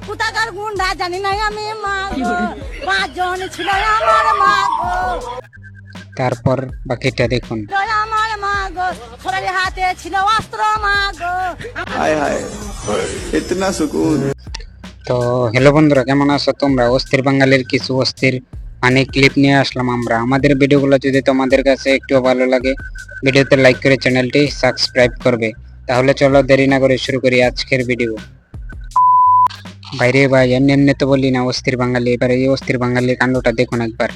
কোথাকার গুন্ডা জানি না আমি মা গো, 5 জন ছিল আমার মা গো। তারপর বাকিটা দেখুন। আমার মা গো, সবার হাতে ছিল অস্ত্র মা গো। हाय हाय इतना सुकून। তো হ্যালো বন্ধুরা, কেমন আছো তোমরা? অস্থির বাঙালির কিছু অস্থির ক্লিপ নিয়ে আসলাম আমরা। আমাদের ভিডিওগুলো যদি তোমাদের কাছে একটু ভালো লাগে, ভিডিওতে লাইক করে চ্যানেলটি সাবস্ক্রাইব করবে। তাহলে চলো দেরি না করে শুরু করি আজকের ভিডিও। বাইরে ভাই, এমনি তো বলি না অস্থির বাঙালি, এবার এই অস্থির বাঙালির কাণ্ডটা দেখুন একবার।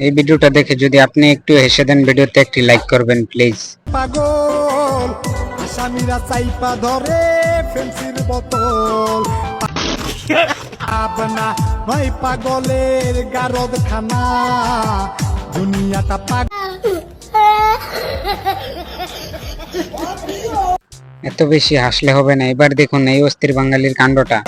এই ভিডিওটা দেখে যদি আপনি একটু হেসে দেন, ভিডিওতে একটি লাইক করবেন প্লিজ। পাগল আসামিরা চাইপা ধরে ফেন্সির বোতল আপনা নয় পাগলের গারদ খানা দুনিয়াটা পাগল। এত বেশি হাসলে হবে না, এবার দেখুন এই অস্থির বাঙালির কাণ্ডটা।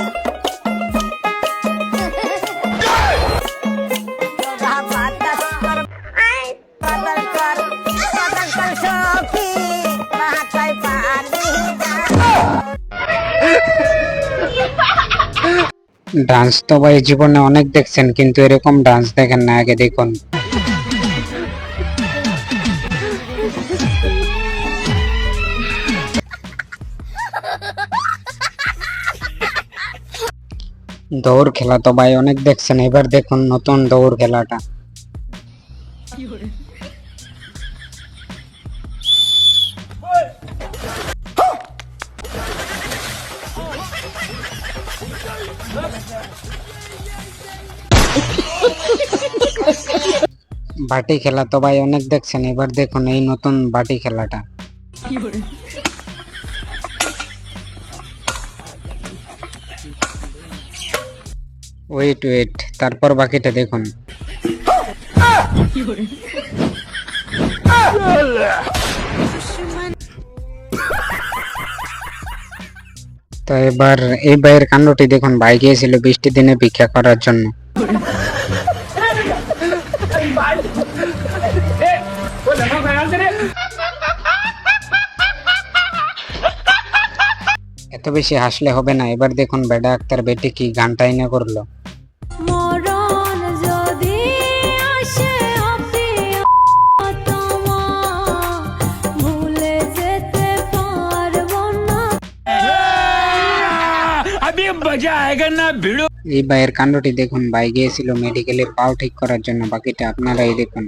ডান্স তো ভাই জীবনে অনেক দেখছেন, কিন্তু এরকম ডান্স দেখেন না। আগে দেখুন। দৌড় খেলা তো ভাই অনেক দেখছেন, এবার দেখুন নতুন দৌড় খেলাটা। বাটি খেলা তো ভাই অনেক দেখছেন, এবার দেখুন এই নতুন বাটি খেলাটা। ওয়েট ওয়েট, তারপর বাকিটা দেখুন। তো এবার এই ভাইয়ের কাণ্ডটি দেখুন। ভাই গিয়েছিল বৃষ্টির দিনে ভিক্ষা করার জন্য। এত বেশি হাসলে হবে না, এবার দেখুন বেডা আক্তার বেটি কি গানটাই না করলো। মরণ যদি আসে ভুলে যেতে পারবো না। अभी मजा आएगा ना भिड़ो। এই ভাইয়ের কাণ্ডটি দেখুন। ভাই গিয়েছিল মেডিকেলে পাও ঠিক করার জন্য, বাকিটা আপনারাই দেখুন।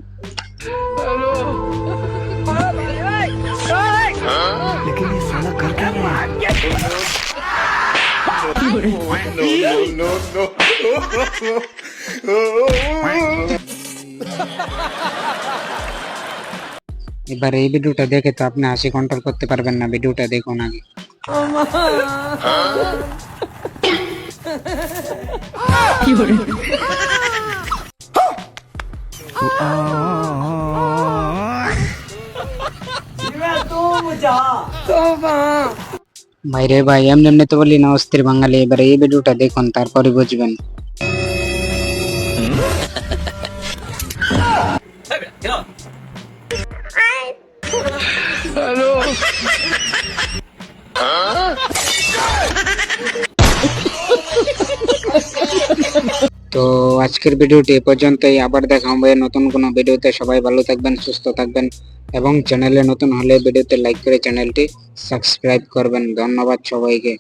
এবার এই ভিডিওটা দেখে তো আপনি হাসি কন্ট্রোল করতে পারবেন না, ভিডিওটা দেখুন আগে। ভাইরে ভাই, এমনি তো বলি না অস্থির বাঙালি, এবার এই ভিডিওটা দেখুন তারপরে বুঝবেন। তো আজকের ভিডিওটি এ পর্যন্তই। আবার দেখা হবে নতুন কোনো ভিডিওতে। সবাই ভালো থাকবেন, সুস্থ থাকবেন এবং চ্যানেলে নতুন হলে ভিডিওতে লাইক করে চ্যানেলটি সাবস্ক্রাইব করবেন। ধন্যবাদ সবাইকে।